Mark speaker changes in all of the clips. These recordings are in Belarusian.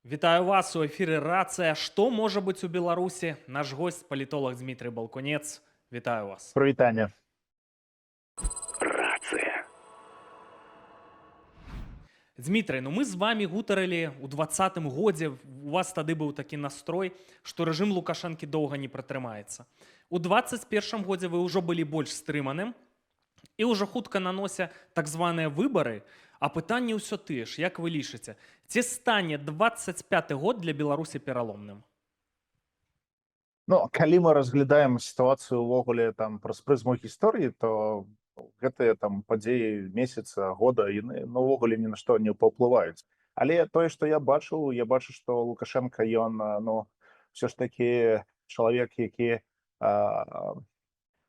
Speaker 1: Вітаю вас у эфіры рацыя. Што можа быць у Беларусі? Наш госць палітолог Дмітрый Балкунец. Вітаю вас.
Speaker 2: Прывітанне.
Speaker 3: Рация.
Speaker 1: Дмітрый, ну мы з вами гутарылі ў 20-м годзе. У вас тады быў такі настрой, што рэжым Лукашэнкі доўга не пратрымаецца. У 21-м годзе вы ўжо былі больш стрыманым і ўжо хутка на носе так званыя выбары, а пытанне ўсё тыя ж, як вы лічыце, ці стане 25-й год для Беларусі пераломным?
Speaker 2: Ну, калі мы разглядаем сітуацыю ўвогуле там праз прызму гісторыі, то гэтыя там падзеі месяца, года яны увогуле ні на што не паўплываюць. Але тое, што я бачу, што Лукашенко ён ўсё ж такі чалавек, які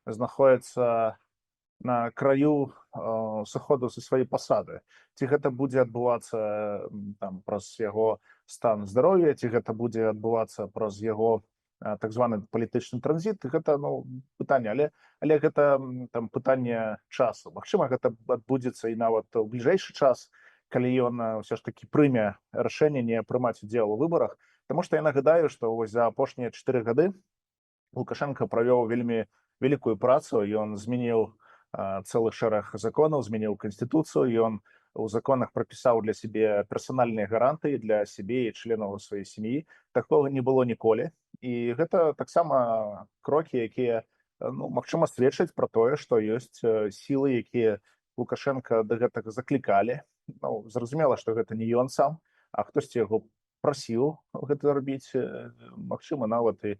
Speaker 2: знаходіцца на краю сыходу са сваёй пасады. Ці гэта будзе адбывацца там праз яго стан здароўя, ці гэта будзе адбывацца праз яго так званы палітычны транзіт, гэта пытанне, але гэта там пытанне часу. Магчыма, гэта адбудзецца і нават у бліжэйшы час, калі ён ўсё ж такі прыме рашэнне не прымаць удзел у выбарах. Таму што я нагадаю, што вось за апошнія 4 гады Лукашенко правёў вельмі вялікую працу, ён змяніў цэлы шэраг законаў, змяніў канстытуцыю, ён у законах прапісаў для сябе персанальныя гарантыі для сябе і членаў сваёй сям'і. Такога не было ніколі. І гэта таксама крокі, якія магчыма сведчаць пра тое, што ёсць сілы, якія Лукашенко да гэтага заклікалі. Зразумела, што гэта не ён сам, а хтосьці яго прасіў гэта рабіць. Магчыма, нават і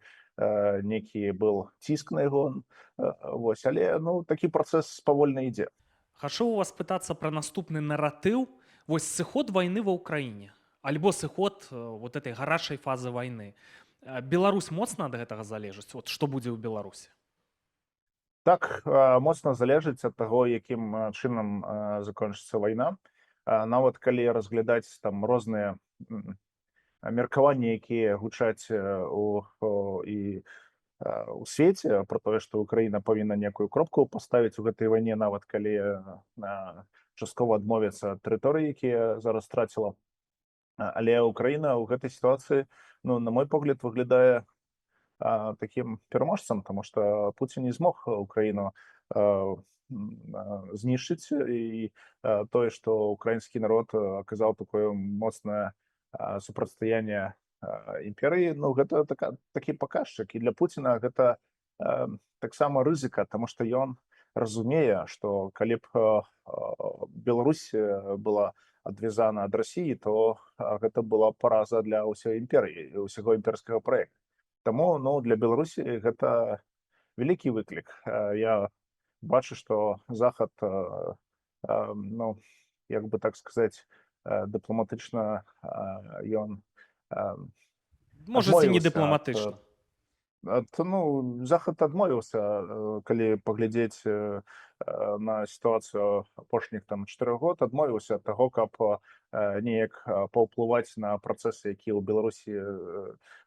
Speaker 2: некі был ціск на яго. Вось, але такі працэс павольна ідзе.
Speaker 1: Хачу у вас пытацца пра наступны наратыў. Вось сыход вайны ва ўкраіне, альбо сыход вот этой гарачай фазы вайны. Беларусь моцна ад гэтага залежыць? Вот што будзе ў Беларусі?
Speaker 2: Так, моцна залежыць ад таго, якім чынам закончыцца вайна. Нават калі разглядаць там розныя меркаванні, якія гучаць у свеце пра тое, што Украіна павінна некую кропку паставіць у гэтай вайне, нават калі часткова адмовіцца ад тэрыторыі, якія зараз страціла. Але Украіна ў гэтай сітуацыі, на мой погляд, выглядае такім пераможцам, таму што Пуцін не змог Украіну знішчыць, і тое, што украінскі народ аказаў такое моцнае супрацьстаянне імперыі, гэта такі паказчык. І для Пуціна гэта таксама рызыка, таму што ён разумее, што калі б Беларусь была адвязана ад Расіі, то гэта была параза для ўсёй імперыі, ўсяго імперскага праекта. Таму для Беларусі гэта вялікі выклік. Я бачу, што Захад, як бы так сказаць, дыпламатычна ён
Speaker 1: Можаце не дыпламатычна.
Speaker 2: Захад адмовіўся, калі паглядзець на сітуацыю апошніх 4 год, адмовіўся ад таго, каб неяк паўплываць на працэсы, якія ў Беларусі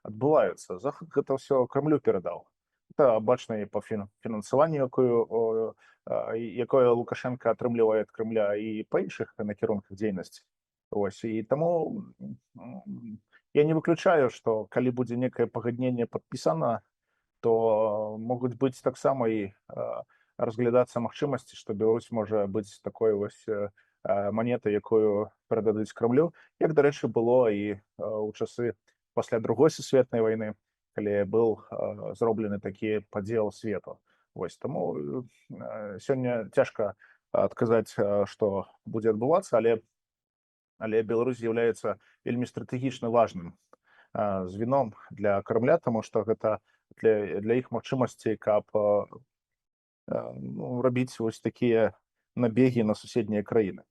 Speaker 2: адбываюцца. Захад гэта ўсё Крамлю перадаў. Это бачна і па фінансаванню, якое Лукашенко атрымлівае ад Крамля, і па іншых накірунках дзейнасці. І таму я не выключаю, што калі будзе некае пагадненне падпісана, то могуць быць таксама і разглядацца магчымасці, што Беларусь можа быць такой вось манетай, якую перададуць Крамлю, як, дарэчы, было і ў часы пасля Другой сусветнай вайны, калі быў зроблены такі падзел свету. Таму сёння цяжка адказаць, што будзе адбывацца, але Беларусь з'яўляецца вельмі стратэгічна важным звеном для Крамля, таму што гэта для іх магчымасцей, каб рабіць вось такія набегі на суседнія краіны.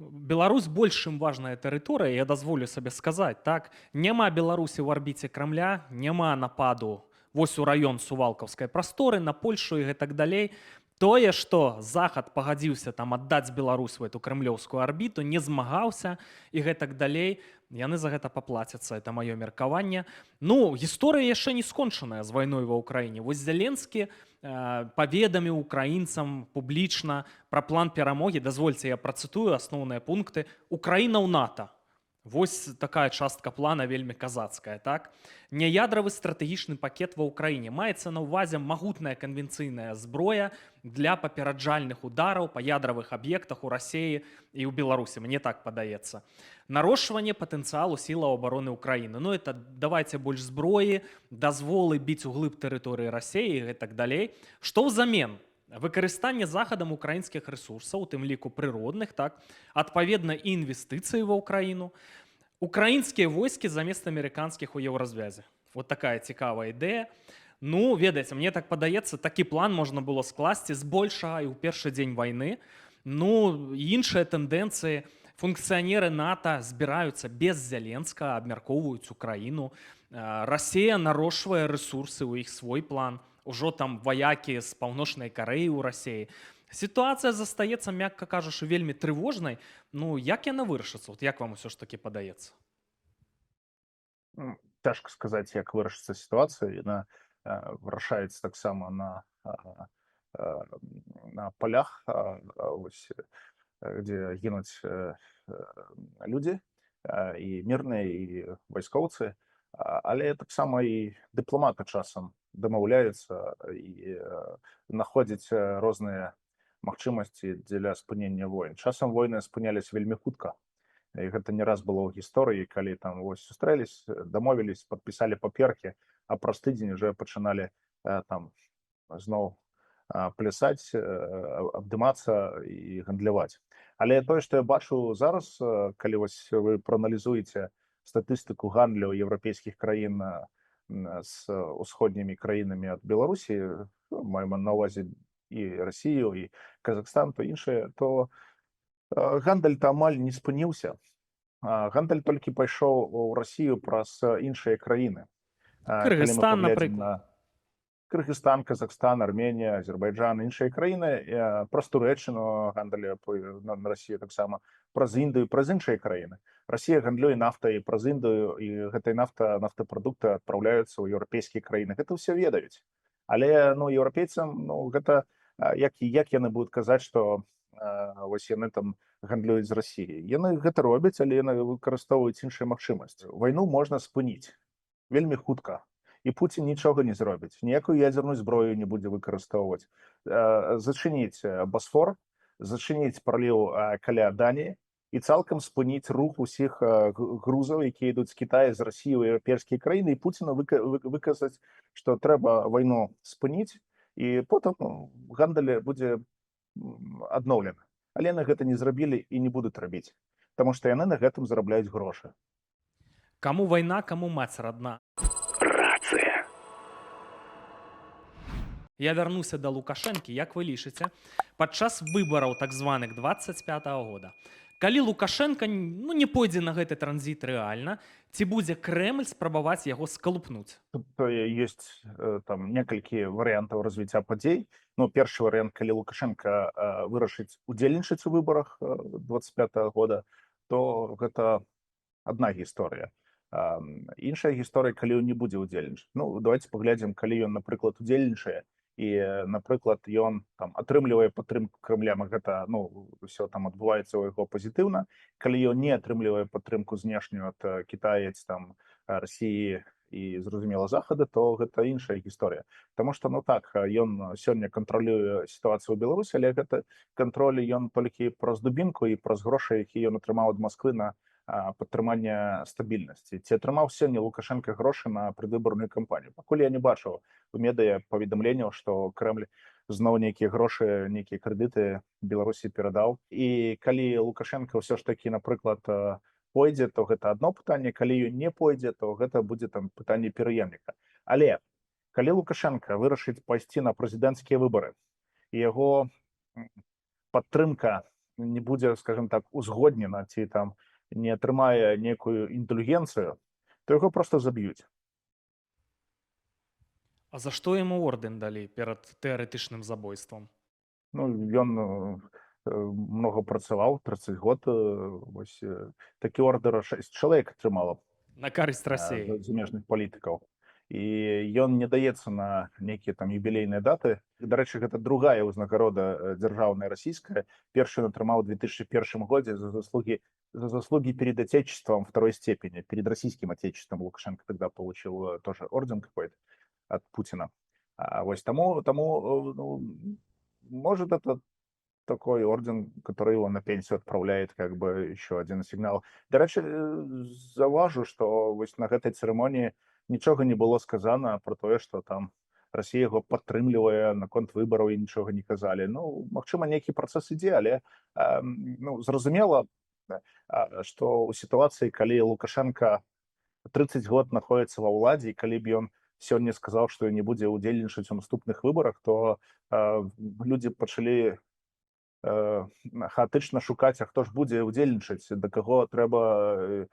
Speaker 1: Беларусь больш, чым важная тэрыторыя, я дазволю сабе сказаць, так? Няма Беларусі ў арбіце Крамля, няма нападу вось у раён Сувалкаўскай прасторы, на Польшу і гэтак далей. Тое, што Захад пагадзіўся там аддаць Беларусь у эту крамлёўскую арбіту, не змагаўся і гэтак далей, яны за гэта паплацяцца, это маё меркаванне. Гісторыя яшчэ не скончаная з вайной ва ўкраіне. Вось Зеленскі паведаміў украінцам публічна пра план перамогі. Дазвольце, я працытую асноўныя пункты. Украіна ў НАТО. Вось такая частка плана вельмі казацкая, так? Няядравы стратэгічны пакет ва ўкраіне. Маецца на ўвазе магутная канвенцыйная зброя для папераджальных удараў па ядравых аб'ектах у рассіі і ў Беларусі, мне так падаецца. Нарошчванне патэнцыялу сілаў абароны ўкраіны. Ну это давайце больш зброі, дазволы біць у глыб тэрыторыі рассіі і гэтак далей. Што ўзамен? Выкарыстанне захадам украінскіх рэсурсаў, у тым ліку прыродных, так, адпаведна і інвестыцыі ва ўкраіну, украінскія войскі замест амерыканскіх у еўразвязе. Вот такая цікавая ідэя. Ну, ведаеце, мне так падаецца, такі план можна было скласці збольшага і ў першы дзень вайны. Ну, іншыя тэндэнцыі. Функцыянеры НАТО збіраюцца без Зяленска, абмяркоўваюць Украіну. Расія нарошчвае рэсурсы, у іх свой план. Ужо там ваякі з паўночнай Карэі ў рассіі. Сітуацыя застаецца, мякка кажучы, вельмі трывожнай. Ну, як яна вырашыцца? Вот як вам усё ж такі падаецца?
Speaker 2: Цяжка сказаць, як вырашыцца сітуацыя. Яна вырашаецца таксама на палях, вось, дзе гінуць людзі, і мірныя, і вайскоўцы. Але таксама і дыпламаты часам дамаўляюцца і знаходзяць розныя магчымасці дзеля спынення войн. Часам войны спыняліся вельмі хутка. І гэта не раз было ў гісторыі, калі там вось сустрэлись, дамовілись, падпісалі паперкі, а праз тыдзень уже пачыналі там зноў плясаць, абдымацца і гандляваць. Але тое, што я бачу зараз, калі вось вы прааналізуеце статыстыку гандлю еўрапейскіх краін з усходнімі краінамі ад Беларусі, маем на ўвазе і Расію, і Казахстан, то іншыя, то гандаль-то амаль не спыніўся. Гандаль толькі пайшоў у Расію праз іншыя краіны.
Speaker 1: Кыргызстан, напрыклад.
Speaker 2: Кыргызстан, Казахстан, Арменія, Азербайджан, іншыя краіны, праз Турэччыну гандаль на Расію таксама, праз Індыю, праз іншыя краіны. Расія гандлюе нафтай праз Індыю, і гэтай нафтапрадукты адпраўляюцца ў еўрапейскія краіны. Гэта ўсё ведаюць. Але ну, еўрапейцам гэта як яны будуць казаць, што вось яны там гандлююць з Расіяй. Яны гэта робяць, але яны выкарыстоўваюць іншыя магчымасці. Вайну можна спыніць вельмі хутка. І Пуцін нічога не зробіць, ніякую ядзерную зброю не будзе выкарыстоўваць. Зачыніць Басфор, зачыніць праліў каля Даніі і цалкам спыніць рух усіх грузаў, якія ідуць з Кітая, з Расіі ў еўрапейскія краіны, і Пуціну выказаць, што трэба вайну спыніць, і потым гандаль будзе адноўлены. Але яны гэта не зрабілі і не будуць рабіць, таму што яны на гэтым зарабляюць грошы.
Speaker 1: Каму вайна, каму маці радна. Я вярнуся да Лукашэнкі, як вы лічыце, падчас выбараў так званых 25-го года. Калі Лукашенка ну, не пойдзе на гэты транзіт рэальна, ці будзе Крэмль спрабаваць яго скалупнуць?
Speaker 2: Тут ёсць там некалькі варыянтаў развіцця падзей. Ну, першы варыянт, калі Лукашенка вырашыць удзельнічаць у выбарах 25-го года, то гэта адна гісторыя. Іншая гісторыя, калі ён не будзе удзельнічаць. Ну, давайте паглядзім, калі ён, напрыклад, удзельнічае, і, напрыклад, ён там атрымлівае падтрымку Крэмля, гэта, ну, ўсё там адбываецца ў яго пазітыўна. Калі ён не атрымлівае падтрымку знешнюю ад Кітая, там, Расіі і, зразумела, Захада, то гэта іншая гісторыя. Таму што, ну так, ён сёння кантралюе сітуацыю ў Беларусі, але гэта кантроль ён толькі праз дубінку і праз грошы, які ён атрымаў ад Масквы на падтрымання стабільнасці. Ці атрымаў сёння Лукашенка грошы на прадвыбарную кампанію? Пакуль я не бачыў у медыя паведамленняў, што Крэмль зноў нейкія грошы, нейкія крэдыты Беларусі перадаў. І калі Лукашенка ўсё ж такі, напрыклад, пойдзе, то гэта адно пытанне, калі ён не пойдзе, то гэта будзе там пытанне пераемніка. Але калі Лукашенка вырашыць пайсці на прэзідэнцкія выбары, і яго падтрымка не будзе, скажем так, узгоднена, ці там не атрымае некую інтэлігенцыю, то яго проста заб'юць.
Speaker 1: А за што яму ордэн далі перад тэарэтычным забойствам?
Speaker 2: Ну, ён многа працаваў, 30 год, вось такі ордэр 6 чалавек атрымала.
Speaker 1: На карысць Расіі.
Speaker 2: Замежных палітыкаў. і ён не даецца на нейкія там юбілейныя даты. Дарэчы, гэта другая ўзнагарода дзяржаўная расійская. Першую ён атрымаў у 2001 годзе за заслуги перед Отечеством второй степени, перед российским Отечеством. Лукашенко тогда получил тоже орден какой-то от Путина. Вот тому ну, может, это такой орден, который его на пенсию отправляет, как бы еще один сигнал. Дарэчы, заўважу, што вось на гэтай цырымоніі нічога не было сказано про тое, што там Расія яго падтрымлівае, наконт выбараў і нічога не казалі. Ну, магчыма, нейкі працэс ідзе, але ну, зразумела, што ў сітуацыі, калі Лукашенко 30 год находится ва ўладзе, і калі б ён сёння сказаў, што ён не будзе ўдзельнічаць у наступных выбарах, то людзі пачалі хаатычна шукаць, а хто ж будзе ўдзельнічаць, да каго трэба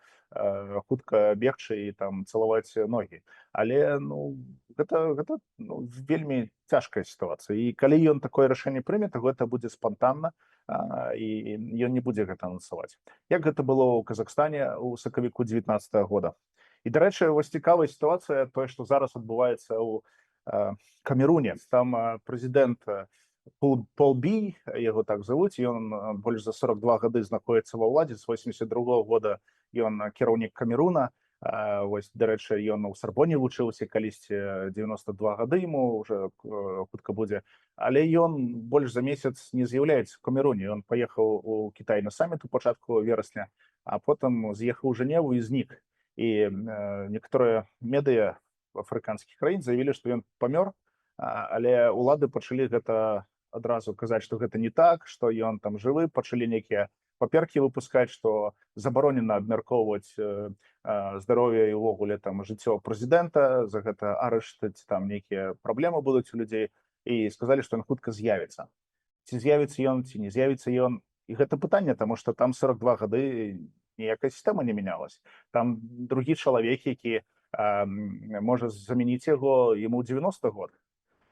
Speaker 2: хутка бегчы і там цалаваць ногі. Але ну, гэта ну, вельмі цяжкая сітуацыя. І калі ён такое рашэнне прыме, то гэта будзе спантанна, і ён не будзе гэта анансаваць. Як гэта было ў Казахстане ў сакавіку 19 года. І, дарэчы, вось цікавая сітуацыя, тое, што зараз адбываецца ў Камеруне. Там прэзідэнт Пол Бій, яго так завуць, ён больш за 42 гады знаходіцца ва ўладзе, з 82 года ён кіраўнік Камеруна. Вось, дарэчы, ён у Сарбоне вучыўся калісьці, 92 гады яму уже хутка будзе, але ён больш за месяц не з'яўляецца ў Камеруне. Ён паехаў у Кітай на саміт у пачатку верасня, а потым з'ехаў у Жэневу і знік. І некаторыя медыа афрыканскіх краін заявілі, што ён памёр, але ўлады пачалі гэта адразу казаць, што гэта не так, што ён там жывы, пачалі нейкія паперкі выпускаць, што забаронена абмяркоўваць здароўе і ўвогуле там жыццё прэзідэнта, за гэта арыштаць, там нейкія праблемы будуць у людзей, і сказалі, што ён хутка з'явіцца. Ці з'явіцца ён, ці не з'явіцца ён. І гэта пытанне, таму што там 42 гады ніякая сістэма не мянялась. Там другі чалавек, які можа замяніць яго, яму 90 год.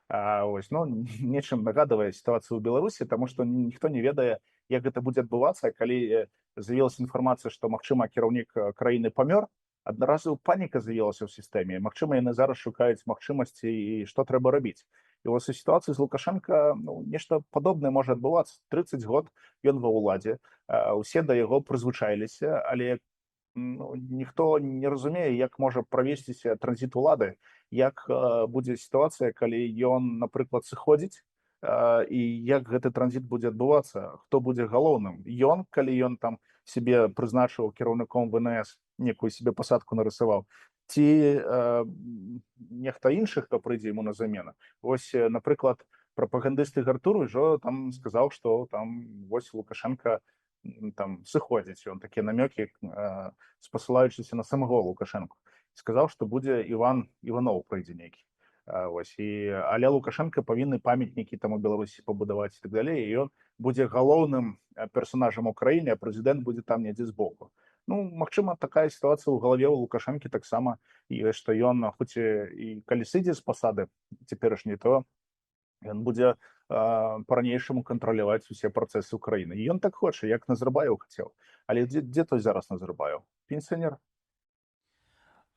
Speaker 2: Ось, ну, нечым нагадывае сітуацыю ў Беларусі, таму што ніхто не ведае, як гэта будзе адбывацца. Калі з'явілася інфармацыя, што, магчыма, кіраўнік краіны памёр, аднаразу паніка з'явілася ў сістэме. Магчыма, яны зараз шукаюць магчымасці і што трэба рабіць. І вось у сітуацыі з Лукашенко ну, нешта падобнае можа адбывацца. 30 год ён ва ўладзе, усе да яго прызвычаіліся, але ну, ніхто не разумее, як можа правесціся транзіт улады, як будзе сітуацыя, калі ён, напрыклад, сыходзіць, і як гэты транзіт будзе адбывацца, хто будзе галоўным. Ён, калі ён там себе прызначыў кіраўніком ВНС, некую себе пасадку нарысаваў, ці нехта іншы, хто прыйдзе яму на замену. Вось, напрыклад, прапагандыст Ігор Тур ужо там сказаў, што там вось Лукашенко там сыходзіць, ён такія намёкі, спасылаючыся на самого Лукашенко. Сказаў, што будзе Іван Іваноў прыйдзе нейкі. Ось, але Лукашенко павінны памятнікі там у Беларусі пабудаваць і так далей, і ён будзе галоўным персонажам у краіне, а прэзідэнт будзе там недзе збоку. Ну, магчыма, такая сітуацыя ў галаве ў Лукашэнкі таксама, што ён, хоць і калі сыдзе з пасады цяперашняй, то ён будзе по-ранейшаму кантраляваць усе працэсы ўкраіны. І ён так хоча, як Назарбаеў хацеў. Але дзе той зараз Назарбаеў? Пенсіянер?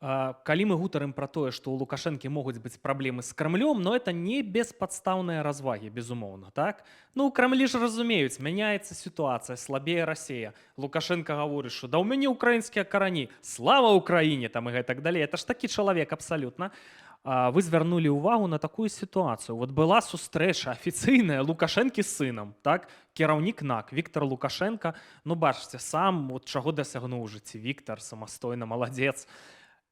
Speaker 1: Калі мы гутарым пра тое, што ў Лукашэнкі могуць быць праблемы з Крамлём, но это не беспадстаўныя развагі, безумоўна, так? Ну, у Крамлі ж разумеюць, мяняецца сітуацыя, слабее Расія. Лукашенко гаворыць, што да ў мяне ўкраінскія карані, слава Ўкраіне, там і гэтак далей. Это ж такі чалавек абсалютна. Вы звярнулі ўвагу на такую сітуацыю. Вот была сустрэча афіцыйная Лукашэнкі з сынам, так? Кіраўнік НАК, Віктор Лукашенко. Ну, бачыце, сам вот чаго дасягнуў у жыцці Віктор, самастойна, маладзец.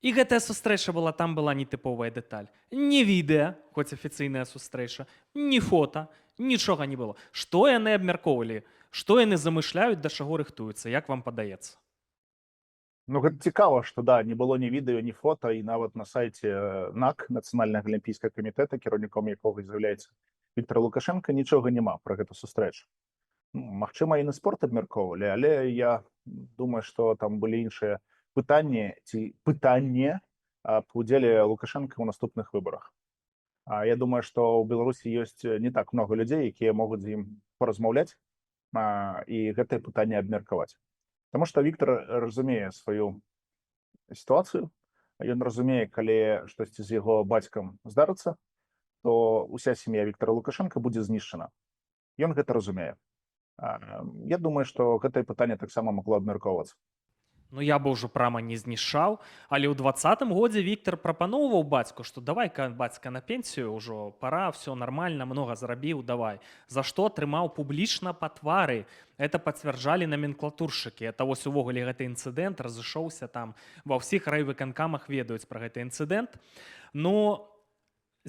Speaker 1: І гэтая сустрэча была, там была нетыповая дэталь. Ні відэа, хоць афіцыйная сустрэча, ні фота, нічога не было. Што яны абмяркоўвалі? Што яны замышляюць, да чаго рыхтуюцца? Як вам падаецца?
Speaker 2: Ну, гэта цікава, што да, не было ні відэо, ні фота, і нават на сайце НАК, Нацыянальнага алімпійскага камітэта, кіраўніком якога з'яўляецца Віктор Лукашенко, нічога няма пра гэту сустрэчу. Магчыма, і на спорт абмяркоўвалі, але я думаю, што там былі іншыя пытанне аб удзеле Лукашенко ў наступных выбарах. Я думаю, што ў Беларусі ёсць не так много людзей, якія могуць з ім паразмаўляць і гэтае пытанне абмеркаваць. Таму што Віктор разумее сваю сітуацыю, ён разумее, калі штосьці з яго бацькам здарыцца, то уся сям'я Віктора Лукашенка будзе знішчана. Ён гэта разумее. Я думаю, што гэтае пытанне таксама магло абмяркоўвацца.
Speaker 1: Ну, я бы ўжо прама не знішчаў, але ў 20-м годзе Віктор прапаноўваў бацьку, што давай-ка, бацька, на пенсію ўжо, пара, все нормально, много зарабіў, давай. За што атрымаў публічна па твары. Это пацвярджалі номенклатуршчыкі. Это вось увогуле гэты інцыдэнт разышоўся там. Ва ўсіх райвыканкамах ведаюць пра гэты інцыдэнт. Ну,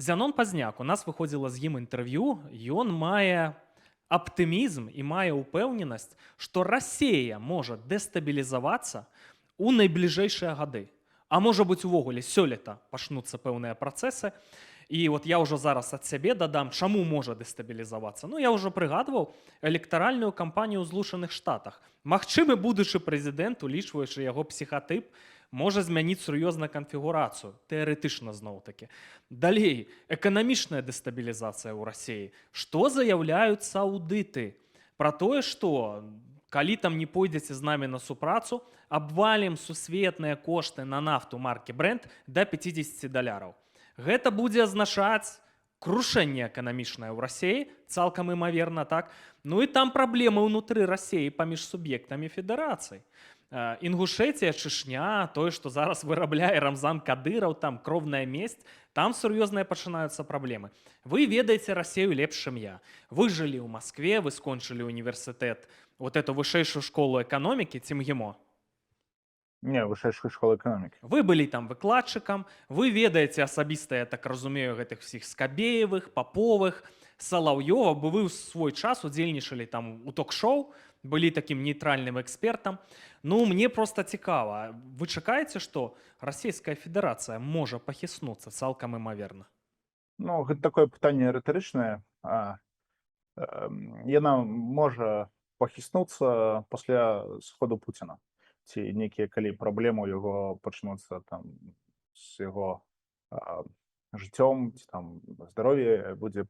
Speaker 1: Зянон Пазняк, у нас выходзіла з ім інтэрв'ю, ён мае аптымізм і мае ўпэўненасць, што Расія можа дэстабілізавацца ў найбліжэйшыя гады. А можа быць, увогуле сёлета пачнуцца пэўныя працэсы. І от я ўжо зараз ад сябе дадам, чаму можа дэстабілізавацца. Ну, я ўжо прыгадваў электаральную кампанію ў Злучаных Штатах. Магчымы будучы прэзідэнт, улічваючы яго псіхатып, можа змяніць сур'ёзна канфігурацыю, тэарэтычна зноў-такі. Далей, эканамічная дэстабілізацыя ў Расіі. Што заяўляюць саудыты? Пра тое, што калі там не пойдзеце з намі на супрацу, абвалім сусветныя кошты на нафту маркі Brent да $50. Гэта будзе азначаць крушэнне эканамічнае ў Расіі, цалкам імаверна, так? Ну і там праблемы ўнутры Расіі паміж суб'ектамі федэрацыі. Інгушэтія, Чышня, тое, што зараз вырабляе Рамзан Кадыраў, там кровная месть, там сур'ёзныя пачынаюцца праблемы. Вы ведаеце Расію лепш, чым я. Вы жылі ў Маскве, вы скончылі універсітэт, вот эту вышэйшую школу эканомікі ці МГИМО.
Speaker 2: Не, вышэйшая школа эканомікі.
Speaker 1: Вы былі там выкладчыкам, вы ведаеце асабіста, я так разумею, гэтых всіх Скабеевых, Паповых, Салаўёва, бо вы ў свой час удзельнічалі там у ток-шоу, былі такім нейтральным экспертам. Ну, мне просто цікава, вы чакаеце, што Расійская Федэрацыя можа пахіснуцца цалкам імаверна?
Speaker 2: Ну, гэта такое пытанне рытарычнае. Яна можа пахіснуцца пасля сходу Пуціна. Ці нейкія, калі праблемы ў яго пачнуцца там з яго жыццём, ці там здароўе будзе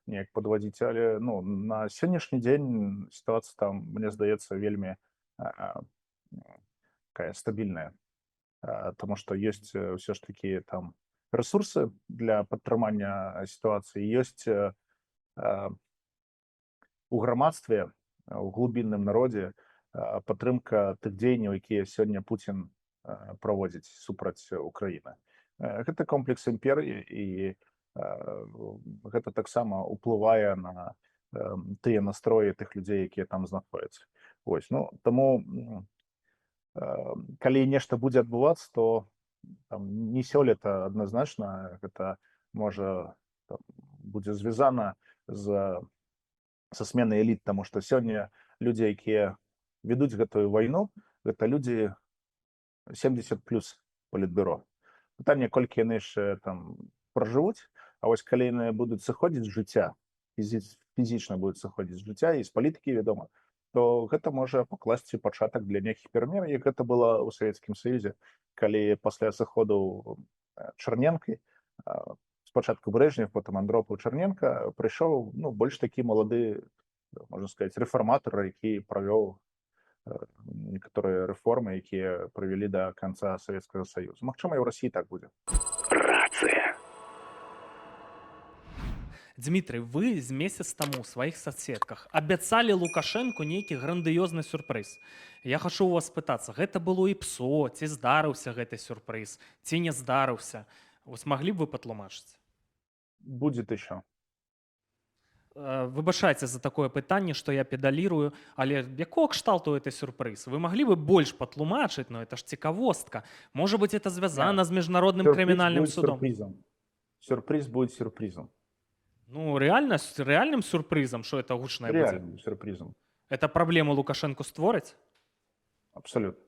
Speaker 2: неяк падвадзіць. Але ну, на сённяшні дзень сітуацыя там, мне здаецца, вельмі такая стабільная. Таму што ёсць ўсё ж такі там рэсурсы для падтрымання сітуацыі, ёсць у грамадстве, у глубінным народзе падтрымка тых дзеянняў, якія сёння Пуцін праводзіць супраць Украіны. Гэта комплекс імперыі, і гэта таксама ўплывае на тыя настроі тых людзей, якія там знаходзяцца. Вось, ну, таму, калі нешта будзе адбывацца, то там, не сёлета адназначна, гэта можа там, будзе звязана са сменай эліт, таму што сёння людзі, якія ведуць гэтую вайну, гэта людзі 70+ палітбюро. Пытанне, колькі яны яшчэ там пражывуць, а вось калі яны будуць сыходзіць з жыцця, фізічна будуць сыходзіць з жыцця і з палітыкі, вядома, то гэта можа пакласці пачатак для нейкіх перамен, як гэта было ў Савецкім Саюзе, калі пасля сыходу Чарненкі, спачатку Брэжнев, потым Андропаў, Чарненка, прыйшоў ну, больш такі малады, можна сказаць, рэфарматар, які правёў некаторыя рэформы, якія прывялі да канца Савецкага Саюза. Магчыма, і ў Расіі так будзе.
Speaker 3: Рацыя.
Speaker 1: Дмітрый, вы з месяц таму ў сваіх соцсетках абяцалі Лукашэнку нейкі грандыёзны сюрпрыз. Я хачу у вас спытацца, гэта было і псо, ці здарыўся гэты сюрпрыз, ці не здарыўся? Вось маглі б вы патлумачыць?
Speaker 2: Будет еще.
Speaker 1: Выбачайце за такое пытанне, што я педалірую, але якого кшталту это сюрпрыз? Вы маглі бы больш патлумачыць, но это ж цікавостка. Можа быть, это звязана з міжнародным крымінальным судом?
Speaker 2: Сюрприз будет сюрпризом.
Speaker 1: Ну, реальным сюрпризом, что это гучное будет?
Speaker 2: Реальным сюрпризом.
Speaker 1: Это проблему Лукашенко створить?
Speaker 2: Абсолютно.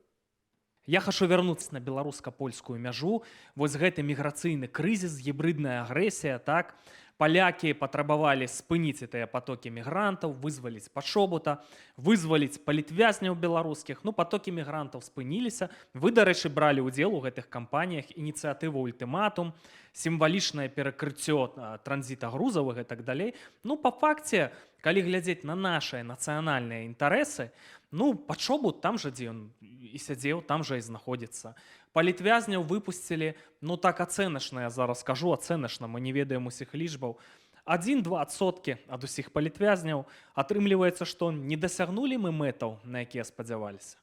Speaker 1: Я хочу вернуться на беларуска-польскую мяжу. Вось гэты міграцыйны крызіс, гібридная агрэсія, так? Палякі патрабавалі спыніць гэтыя потокі мігрантаў, вызваліць пачобута, вызваліць палітвязняў беларускіх. Ну, потокі мігрантаў спыніліся. Вы, дарэчы, бралі ўдзел у гэтых кампаніях, ініцыятыва «Ультыматум», сімвалічнае перакрыццё транзіта грузаў і гэтак далей. Ну, па факце, калі глядзець на нашыя нацыянальныя інтарэсы, Ну, пачобу там жа, дзе ён і сядзеў, там жа і знаходзіцца. Палітвязняў выпусцілі, ну так ацэначна, я зараз кажу, ацэначна, мы не ведаем усіх лічбаў. 1-2% ад усіх палітвязняў. Атрымліваецца, што не дасягнулі мы мэтаў, на якія спадзяваліся.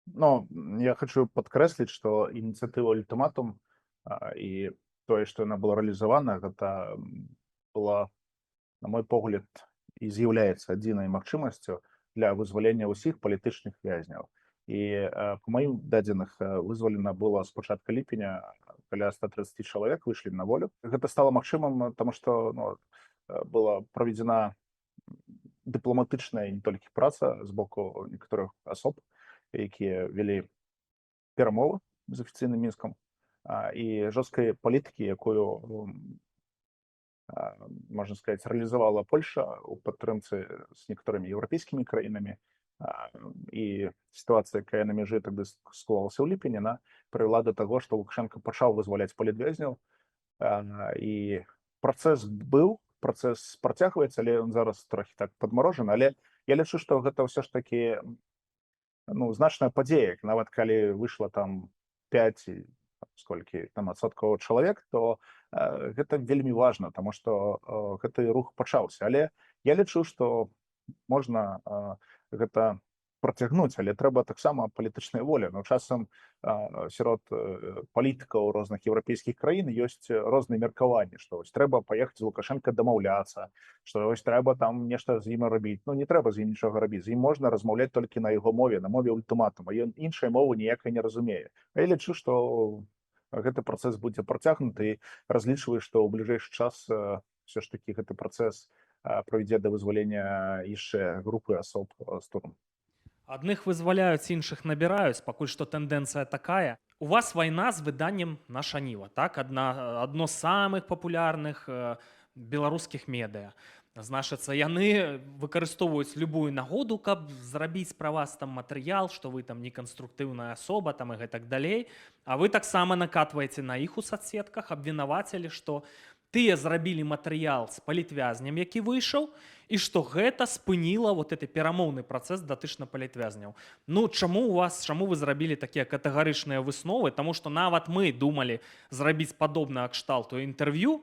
Speaker 2: Но я хочу падкрэсліць, што ініцыятыва ультыматум і тое, што яна была рэалізавана, гэта была, на мой погляд, і з'яўляецца адзінай магчымасцю для вызвалення ўсіх палітычных вязняў. І па маім дадзеных вызвалена было з пачатка ліпеня каля 130 чалавек выйшлі на волю. Гэта стала магчымым, таму што была праведзена дыпламатычная не толькі праца з боку некаторых асоб, якія вялі перамовы з афіцыйным мінскам, і жорсткай палітыкі, якую можна сказаць, рэалізавала Польша у падтрымцы з некаторымі еўрапейскімі краінамі. І сітуацыя, якая на мяжы тады склалася ў ліпені, яна прывяла да таго, што Лукашенко пачаў вызваляць палітвязняў. І працэс быў, працэс працягваецца, але ён зараз трохі так падмарожаны. Але я лічу, што гэта ўсё ж такі значная падзея. Нават калі выйшла там 5 сколькі там адсоткаў чалавек, то гэта вельмі важна, таму што гэты рух пачаўся. Але я лічу, што можна гэта працягнуць, але трэба таксама палітычная воля. Но часам сярод палітыкаў розных еўрапейскіх краін ёсць розныя меркаванні, што вось трэба паехаць з Лукашенко дамаўляцца, што вось трэба там нешта з ім рабіць. Ну не трэба з ім нічога рабіць. З ім можна размаўляць толькі на яго мове, на мове ультыматума. Ён іншай мовы ніякай не разумее. А я лічу, што гэты працэс будзе працягнуты і разлічваю, што ў бліжэйшы час все ж такі гэты працэс прывядзе да вызвалення яшчэ групы асоб з турм.
Speaker 1: Адных вызваляюць, іншых набіраюць, пакуль што тэндэнцыя такая. У вас вайна з выданнем «Наша Ніва», так? Адно з самых папулярных беларускіх медыа. Значыцца, яны выкарыстоўваюць любую нагоду, каб зрабіць пра вас там матэрыял, што вы там неканструктыўная асоба там і гэтак далей. А вы таксама накатваеце на іх у соцсетках, абвінавацілі, што тыя зрабілі матэрыял з палітвязнем, які выйшаў, і што гэта спыніла вот гэты перамоўны працэс датычна палітвязняў. Ну чаму вы зрабілі такія катэгарычныя высновы? Таму што нават мы думалі зрабіць падобнага кшталту інтэрв'ю,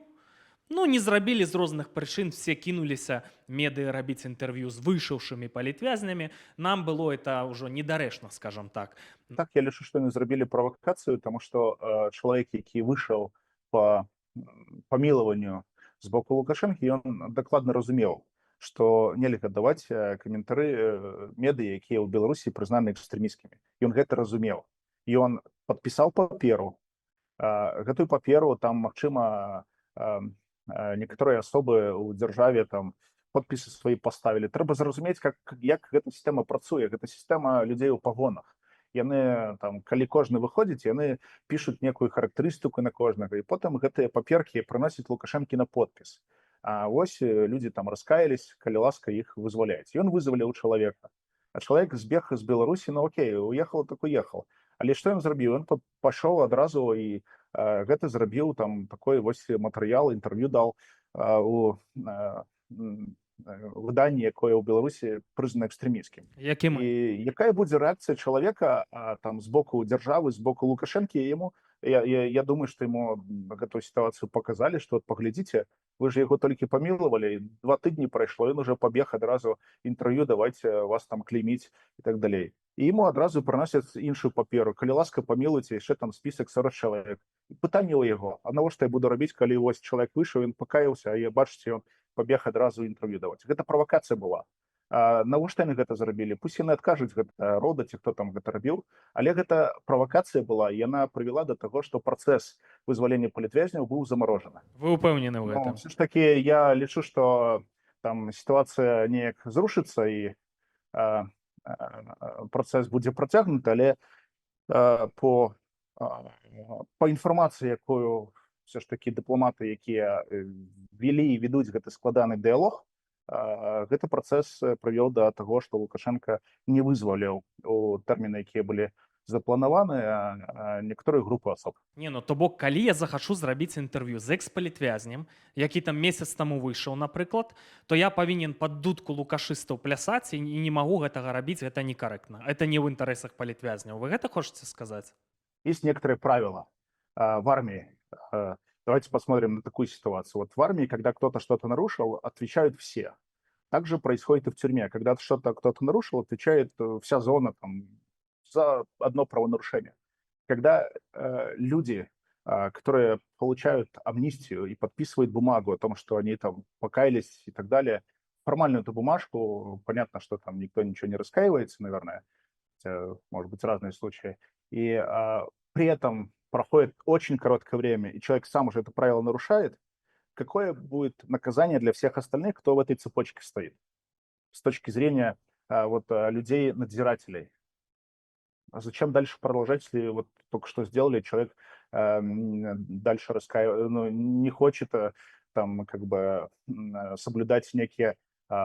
Speaker 1: не зрабілі з розных прычын, все кінуліся медыа рабіць інтэрв'ю з выйшаўшымі палітвязнямі. Нам было это ўжо недарэчна, скажам так.
Speaker 2: Так, я лічу, што яны зрабілі правакацыю, таму што чалавек, які выйшаў па памілаванню з боку Лукашэнкі, ён дакладна разумеў, што нельга даваць каментары медыа, якія ў Беларусі прызнаны экстрэміскімі. Ён гэта разумеў. Ён падпісаў паперу. Гэтую паперу там, магчыма, некаторыя асобы ў дзяржаве там подпісы свае паставілі. Трэба зразумець, як гэта сістэма працуе. Гэта сістэма людзей у пагонах. Яны там, калі кожны выходзіць, яны пішуць некую характарыстыку на кожнага, і потым гэтыя паперкі прыносяць Лукашэнкі на подпіс. А вось людзі там раскаялись, калі ласка іх вызваляць. Ён вызваліў чалавека. А чалавек збег з Беларусі, окей, уехал, так уехал. Але што ён зрабіў? Ён пашоў адразу і гэта зрабіў там такой вось матэрыял, інтэрв'ю даў у выданні, якое ў Беларусі прызнана экстрэміскім.
Speaker 1: Якім?
Speaker 2: І якая будзе рэакцыя чалавека там з боку дзяржавы, з боку Лукашэнкі? Я думаю, што яму гэтую сітуацыю паказалі, што паглядзіце, вы ж яго толькі памілавалі, 2 тыдні прайшло, ён уже пабег адразу інтэрв'ю даваць, вас там клейміць і так далей. І яму адразу прыносяць іншую паперу. Калі ласка, памілуйце, яшчэ там спісак 40 чалавек. Пытанне ў яго: а навошта я буду рабіць, калі вось чалавек выйшаў, ён пакаяўся, а бачыце, ён пабег адразу інтэрв'ю даваць. Гэта правакацыя была. Навошта яны гэта зрабілі? Пусть яны адкажуць, гэта рода ці хто там гэта рабіў, але гэта правакацыя была, і яна прывяла да таго, што працэс вызвалення палітвязняў быў замарожаны.
Speaker 1: Вы ўпэўнены ў гэтым?
Speaker 2: Все ж таки я лічу, што там сітуацыя неяк зрушыцца і працэс будзе працягнуты, але по інфармацыі, якую все ж таки дыпламаты, якія вялі і ведуць гэты складаны дыялог, гэты працэс прывёў да таго, што Лукашенко не вызваліў у тэрміны, якія былі запланаваны некаторыя групы асоб.
Speaker 1: Не, ну то бок, калі я захачу зрабіць інтэрв'ю з экс-палітвязнем, які там месяц таму выйшаў, напрыклад, то я павінен пад дудку лукашыстаў плясаць і не магу гэтага рабіць, гэта некарэктна. Это не ў інтарэсах палітвязняў. Вы гэта хочаце сказаць?
Speaker 2: Есть некоторые правила в армии. Давайте посмотрим на такую ситуацию. Вот в армии, когда кто-то что-то нарушил, отвечают все. Также происходит и в тюрьме. Когда что-то кто-то нарушил, отвечает вся зона там, за одно правонарушение. Когда люди, которые получают амнистию и подписывают бумагу о том, что они там покаялись и так далее, формальную эту бумажку, понятно, что там никто ничего не раскаивается, наверное, хотя, может быть, разные случаи, и при этом проходит очень короткое время, и человек сам уже это правило нарушает, какое будет наказание для всех остальных, кто в этой цепочке стоит, с точки зрения людей-надзирателей? А зачем дальше продолжать, если вот только что сделали, человек дальше не хочет там как бы соблюдать некие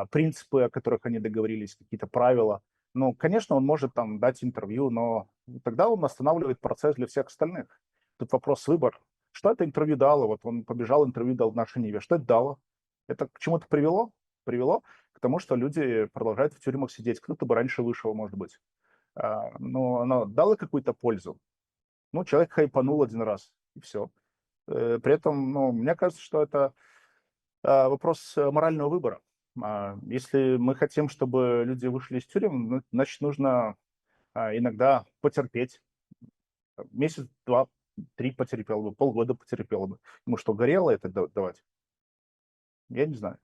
Speaker 2: принципы, о которых они договорились, какие-то правила. Ну, конечно, он может там дать интервью, но тогда он останавливает процесс для всех остальных. Тут вопрос выбор. Что это интервью дало? Вот он побежал, интервью дал в нашей Ниве. Что это дало? Это к чему-то привело? Привело к тому, что люди продолжают в тюрьмах сидеть. Кто-то бы раньше вышел, может быть. Но оно дало какую-то пользу. Ну, человек хайпанул один раз, и все. При этом, ну, мне кажется, что это вопрос морального выбора. Если мы хотим, чтобы люди вышли из тюрем, ну, значит, нужно иногда потерпеть. Месяц, два, три потерпел бы, полгода потерпел бы. Ему что, горело это давать? Я не знаю.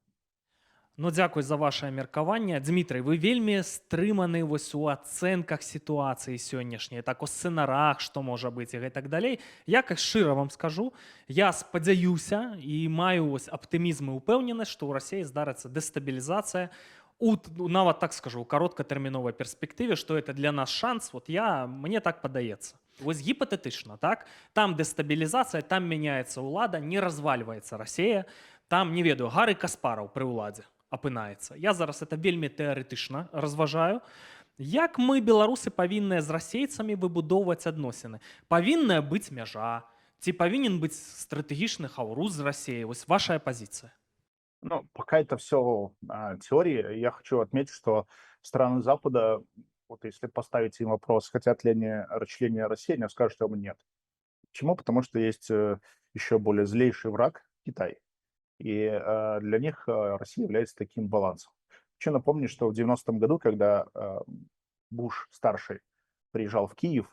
Speaker 1: Ну, дзякуй за ваше меркаванне. Дмітрый, вы вельмі стрыманы вось у ацэнках сітуацыі сённяшняй, так у сцэнарах, што можа быць і гэтак далей. Я как шчыра вам скажу, я спадзяюся і маю вось аптымізм і ўпэўненасць, што ў Расіі здарыцца дэстабілізацыя нават так скажу, у кароткатэрміновай перспектыве, што это для нас шанс, мне так падаецца. Вось гіпатэтычна, так? Там дэстабілізацыя, там мяняецца ўлада, не развальваецца Расія, там, не ведаю, Гары Каспараў пры ўладзе апынаецца. Я зараз это вельмі тэарэтычна разважаю. Як мы, беларусы, павінныя з расейцамі выбудоўваць адносіны? Павінная быць мяжа, ці павінен быць стратэгічны хаўрус з Расіяй? Вось вашая пазіцыя.
Speaker 2: Ну, пока это все теории. Я хочу отметить, что страны Запада, вот если поставить им вопрос, хотят ли они расчленения России, они скажут, что нет. Почему? Потому что есть еще более злейший враг — Китай. И для них Россия является таким балансом. Хочу напомнить, что в 90-м году, когда Буш-старший приезжал в Киев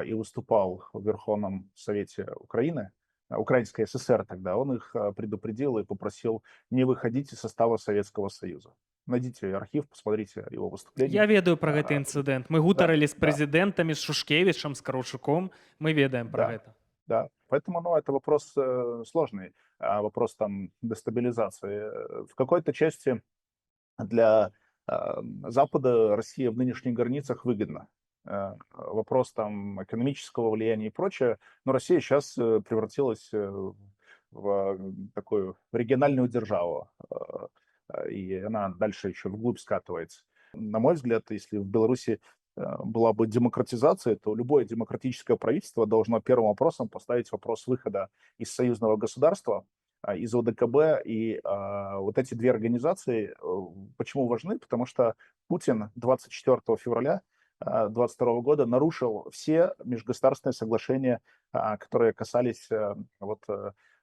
Speaker 2: и выступал в Верховном Совете Украины, Украинской ССР тогда, он их предупредил и попросил не выходить из состава Советского Союза. Найдите архив, посмотрите его выступление.
Speaker 1: Я ведаю пра гэты інцыдэнт. Мы гутарылі з
Speaker 2: да.
Speaker 1: прэзідэнтамі, з Шушкевічам, з Караўчуком. Мы ведаем пра гэта.
Speaker 2: Да, поэтому, ну, это вопрос сложный, вопрос там дестабилизации. В какой-то части для Запада Россия в нынешних границах выгодна. Вопрос там экономического влияния и прочее, но Россия сейчас превратилась в такую региональную державу, и она дальше еще вглубь скатывается. На мой взгляд, если в Беларуси была бы демократизация, то любое демократическое правительство должно первым вопросом поставить вопрос выхода из союзного государства, из ОДКБ. И вот эти две организации почему важны? Потому что Путин 24 февраля 2022 года нарушил все межгосударственные соглашения, которые касались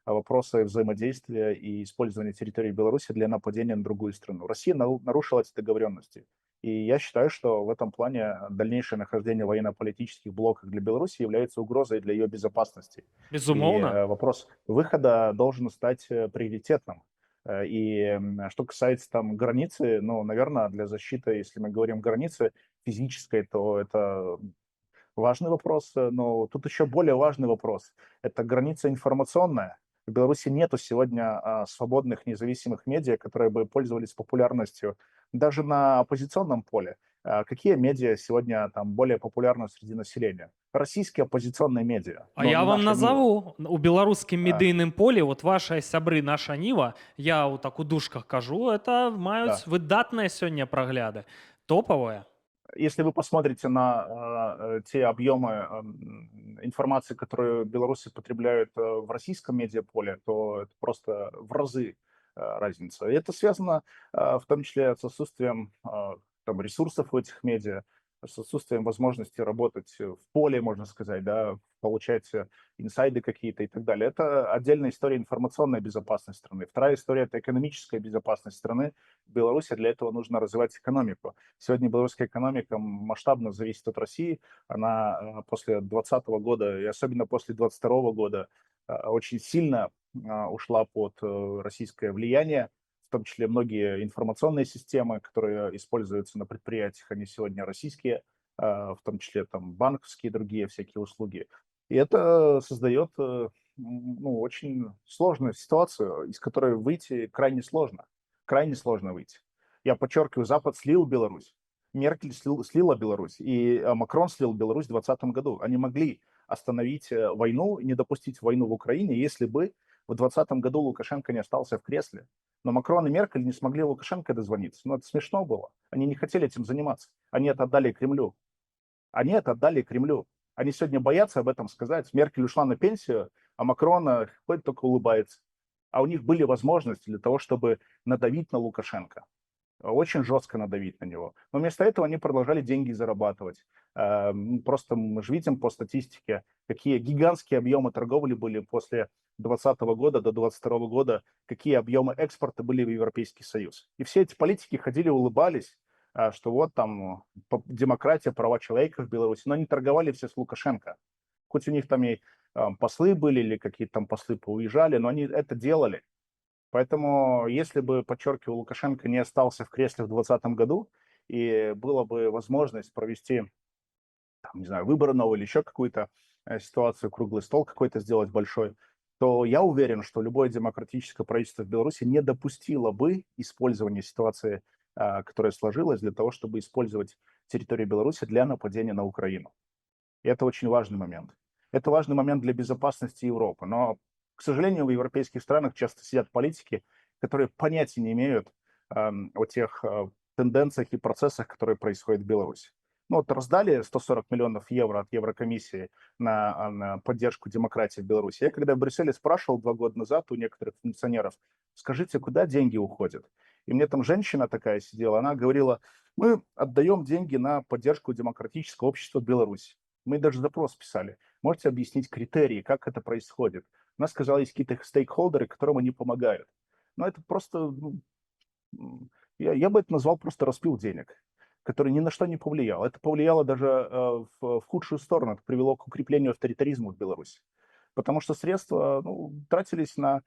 Speaker 2: вопроса взаимодействия и использования территории Беларуси для нападения на другую страну. Россия нарушила эти договоренности. И я считаю, что в этом плане дальнейшее нахождение в военно-политических блоках для Беларуси является угрозой для ее безопасности.
Speaker 1: Безумовно.
Speaker 2: И вопрос выхода должен стать приоритетным. И что касается там границы, ну, наверное, для защиты, если мы говорим границы физической, то это важный вопрос. Но тут еще более важный вопрос. Это граница информационная. В Беларуси нету сегодня свободных независимых медиа, которые бы пользовались популярностью даже на оппозиционном поле. Какие медиа сегодня там более популярны среди населения? Российские оппозиционные медиа.
Speaker 1: А я вам назову у беларускім медыйным полі, вот ваши сябры, наша Ніва, я у так у душках кажу, это маюць выдатныя сёння прагляды, топавыя.
Speaker 2: Если вы посмотрите на те объемы информации, которые белорусы потребляют в российском медиаполе, то это просто в разы разница. И это связано в том числе с отсутствием там, ресурсов у этих медиа, с отсутствием возможности работать в поле, можно сказать, да, получать инсайды какие-то и так далее. Это отдельная история информационной безопасности страны. Вторая история– это экономическая безопасность страны. В Беларуси для этого нужно развивать экономику. Сегодня белорусская экономика масштабно зависит от России. Она после 2020 года и особенно после 2022 года очень сильно ушла под российское влияние. В том числе многие информационные системы, которые используются на предприятиях, они сегодня российские, в том числе там банковские и другие всякие услуги. И это создает ну, очень сложную ситуацию, из которой выйти крайне сложно. Крайне сложно выйти. Я подчеркиваю, Запад слил Беларусь. Меркель слила Беларусь, и Макрон слил Беларусь в 2020 году. Они могли остановить войну, не допустить войну в Украине, если бы в 2020 году Лукашенко не остался в кресле. Но Макрон и Меркель не смогли Лукашенко дозвониться. Ну, это смешно было. Они не хотели этим заниматься. Они это отдали Кремлю. Они это отдали Кремлю. Они сегодня боятся об этом сказать. Меркель ушла на пенсию, а Макрон ходит только улыбается. А у них были возможности для того, чтобы надавить на Лукашенко, очень жестко надавить на него. Но вместо этого они продолжали деньги зарабатывать. Просто мы же видим по статистике, какие гигантские объемы торговли были после 2020 года до 2022 года, какие объемы экспорта были в Европейский Союз. И все эти политики ходили, улыбались, что вот там демократия, права человека в Беларуси, но они торговали все с Лукашенко. Хоть у них там и послы были или какие-то там послы поуезжали, но они это делали. Поэтому, если бы, подчеркиваю, Лукашенко не остался в кресле в 2020 году, и была бы возможность провести, там, не знаю, выборы новые или еще какую-то ситуацию, круглый стол какой-то сделать большой, то я уверен, что любое демократическое правительство в Беларуси не допустило бы использования ситуации, которая сложилась, для того, чтобы использовать территорию Беларуси для нападения на Украину. И это очень важный момент. Это важный момент для безопасности Европы. Но, к сожалению, в европейских странах часто сидят политики, которые понятия не имеют о тех тенденциях и процессах, которые происходят в Беларуси. Ну вот раздали 140 миллионов евро от Еврокомиссии на поддержку демократии в Беларуси. Я когда в Брюсселе спрашивал 2 года назад у некоторых функционеров, скажите, куда деньги уходят? И мне там женщина такая сидела, она говорила, мы отдаем деньги на поддержку демократического общества в Беларуси. Мы даже запрос писали. Можете объяснить критерии, как это происходит? Она сказала, есть какие-то стейкхолдеры, которым они помогают. Но это просто, ну, я бы это назвал просто распил денег, который ни на что не повлиял. Это повлияло даже в худшую сторону. Это привело к укреплению авторитаризма в Беларуси. Потому что средства ну, тратились на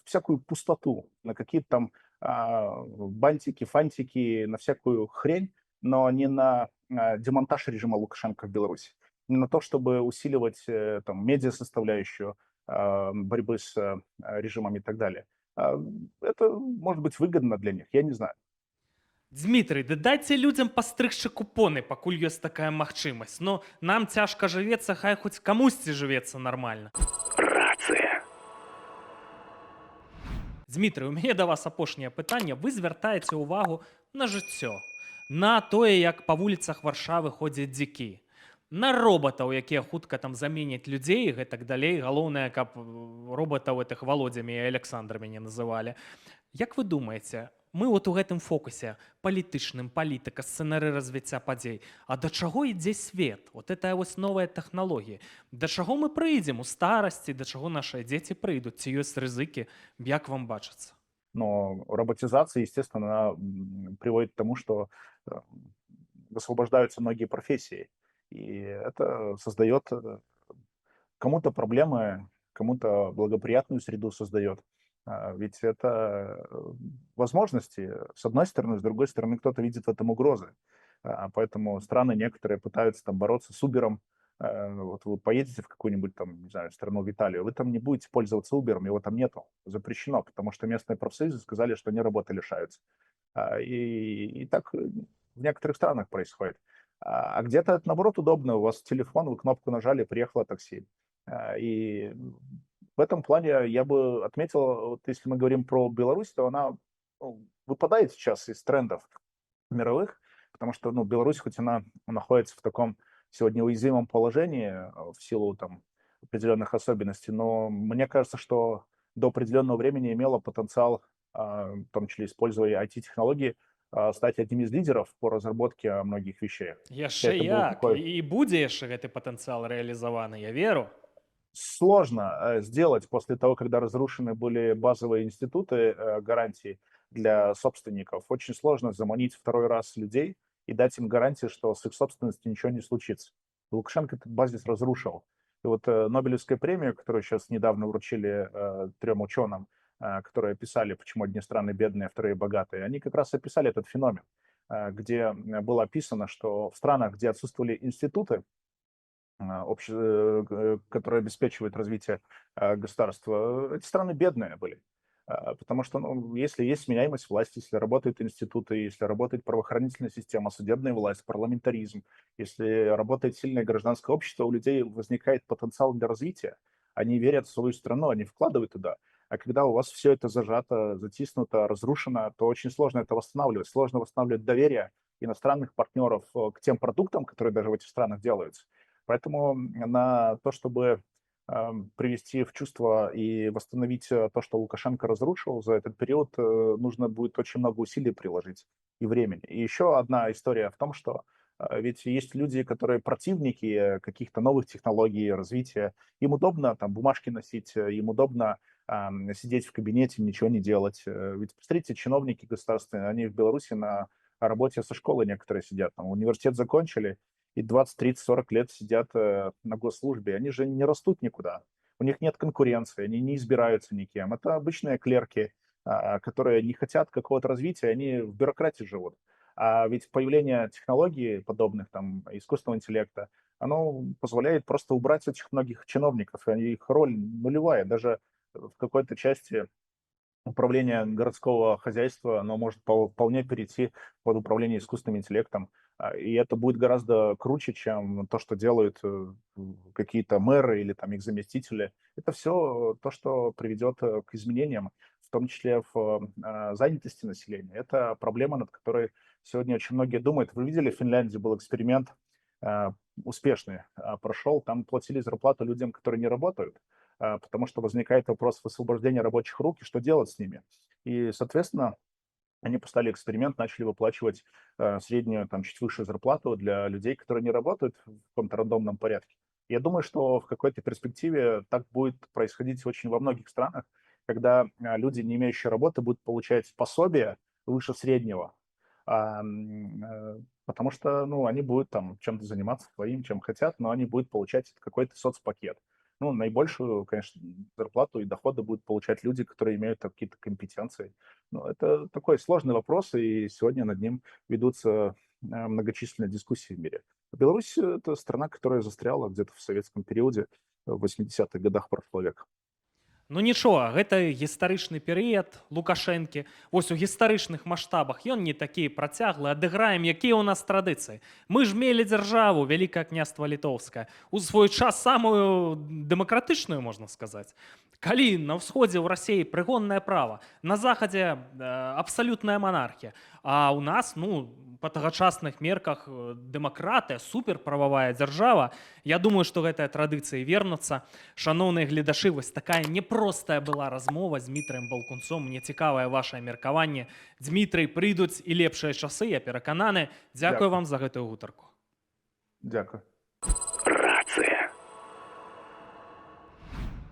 Speaker 2: всякую пустоту, на какие-то там бантики, фантики, на всякую хрень, но не на демонтаж режима Лукашенко в Беларуси, не на то, чтобы усиливать там, медиа-составляющую борьбы с режимом и так далее. А, Это может быть выгодно для них, я не знаю.
Speaker 1: Дмітрый, ды дайце людзям пастрыгчы купоны, пакуль ёсць такая магчымасць. Но нам цяжка жывецца, хай хоць камусьці жывецца нармальна. Дмітрый, у мяне да вас апошняе пытанне. Вы звяртаеце ўвагу на жыццё, на тое, як па вуліцах Варшавы ходзяць дзікі, на робатаў, якія хутка там заменяць людзей і гэтак далей. Галоўнае, каб робатаў гэтых Володзямі і Александрамі не называлі. Як вы думаеце, мы вот у гэтым фокусе палітычным, палітыка, сцэнары развіцця падзей, а да чаго ідзе свет? Вот это вось новыя тэхналогіі. Да чаго мы прыйдзем у старасці, да чаго нашыя дзеці прыйдуць? Ці ёсць рызыкі? Як вам бачыцца?
Speaker 2: Но роботизация, естественно, она приводит к тому, что э, высвобождаются многие профессии. И это создает кому-то проблемы, кому-то благоприятную среду создает. Ведь это возможности, с одной стороны, с другой стороны, кто-то видит в этом угрозы. Поэтому страны некоторые пытаются там бороться с Uber. Вот вы поедете в какую-нибудь там, не знаю, страну в Италию, вы там не будете пользоваться Uber, его там нету, запрещено, потому что местные профсоюзы сказали, что они работы лишаются. И так в некоторых странах происходит. А где-то это, наоборот, удобно. У вас телефон, вы кнопку нажали, приехало такси. И в этом плане я бы отметил, вот если мы говорим про Беларусь, то она ну, выпадает сейчас из трендов мировых, потому что, ну, Беларусь, хоть она находится в таком сегодня уязвимом положении в силу там определенных особенностей, но мне кажется, что до определенного времени имела потенциал, в том числе используя IT-технологии, стать одним из лидеров по разработке многих вещей. Хотя
Speaker 1: Яшчэ
Speaker 2: это был
Speaker 1: як.
Speaker 2: такой
Speaker 1: І будзе яшчэ гэты патэнцыял рэалізаваны, я веру.
Speaker 2: сложно сделать после того, когда разрушены были базовые институты гарантий для собственников. Очень сложно заманить второй раз людей и дать им гарантии, что с их собственностью ничего не случится. Лукашенко этот базис разрушил. И вот Нобелевская премия, которую сейчас недавно вручили 3 ученым, которые описали, почему одни страны бедные, а вторые богатые, они как раз описали этот феномен, где было описано, что в странах, где отсутствовали институты, которые обеспечивают развитие государства, эти страны бедные были. Потому что, ну, если есть сменяемость власти, если работают институты, если работает правоохранительная система, судебная власть, парламентаризм, если работает сильное гражданское общество, у людей возникает потенциал для развития. Они верят в свою страну, они вкладывают туда. А когда у вас все это зажато, затиснуто, разрушено, то очень сложно это восстанавливать. Сложно восстанавливать доверие иностранных партнеров к тем продуктам, которые даже в этих странах делаются. Поэтому на то, чтобы привести в чувство и восстановить то, что Лукашенко разрушил за этот период, нужно будет очень много усилий приложить и времени. И еще одна история в том, что ведь есть люди, которые противники каких-то новых технологий, развития. Им удобно там бумажки носить, им удобно сидеть в кабинете, ничего не делать. Ведь посмотрите, чиновники государственные, они в Беларуси на работе со школы некоторые сидят, там, университет закончили, и 20, 30, 40 лет сидят на госслужбе. Они же не растут никуда. У них нет конкуренции, они не избираются никем. Это обычные клерки, которые не хотят какого-то развития, они в бюрократии живут. А ведь появление технологий подобных, там, искусственного интеллекта, оно позволяет просто убрать этих многих чиновников, и их роль нулевая. Даже в какой-то части управление городского хозяйства, оно может вполне перейти под управление искусственным интеллектом. И это будет гораздо круче, чем то, что делают какие-то мэры или там их заместители. Это все то, что приведет к изменениям, в том числе в занятости населения. Это проблема, над которой сегодня очень многие думают. Вы видели, в Финляндии был эксперимент а, успешный, прошел. Там платили зарплату людям, которые не работают, потому что возникает вопрос высвобождения рабочих рук и что делать с ними. И, соответственно, они поставили эксперимент, начали выплачивать среднюю, там, чуть выше зарплату для людей, которые не работают в каком-то рандомном порядке. Я думаю, что в какой-то перспективе так будет происходить очень во многих странах, когда люди, не имеющие работы, будут получать пособие выше среднего, потому что, ну, они будут там чем-то заниматься своим, чем хотят, но они будут получать какой-то соцпакет. Ну, наибольшую, конечно, зарплату и доходы будут получать люди, которые имеют какие-то компетенции. Ну, это такой сложный вопрос, и сегодня над ним ведутся многочисленные дискуссии в мире. Беларусь — это страна, которая застряла где-то в советском периоде, в 80-х годах прошлого века.
Speaker 1: Ну нічога, гэта гістарычны перыяд Лукашэнкі. Вось у гістарычных маштабах ён не такі працяглы, адыграем, якія ў нас традыцыі. Мы ж мелі дзяржаву, Вялікае княства літоўскае, у свой час самую дэмакратычную, можна сказаць. Калі на ўсходзе ў рассіі прыгоннае права, на захадзе абсалютная манархія, а ў нас, ну, па тагачасных мерках дэмакратыя, суперправавая дзяржава. Я думаю, што гэтыя традыцыі вернуцца. Шаноўныя гледачы, вось такая непростая была размова з Дмітраем Балкунцом. Мне цікавае вашае меркаванне. Дмітрый, прыйдуць і лепшыя часы, я перакананы. Дзякую
Speaker 2: Дякую.
Speaker 1: вам за гэтую гутарку.
Speaker 2: Дякую.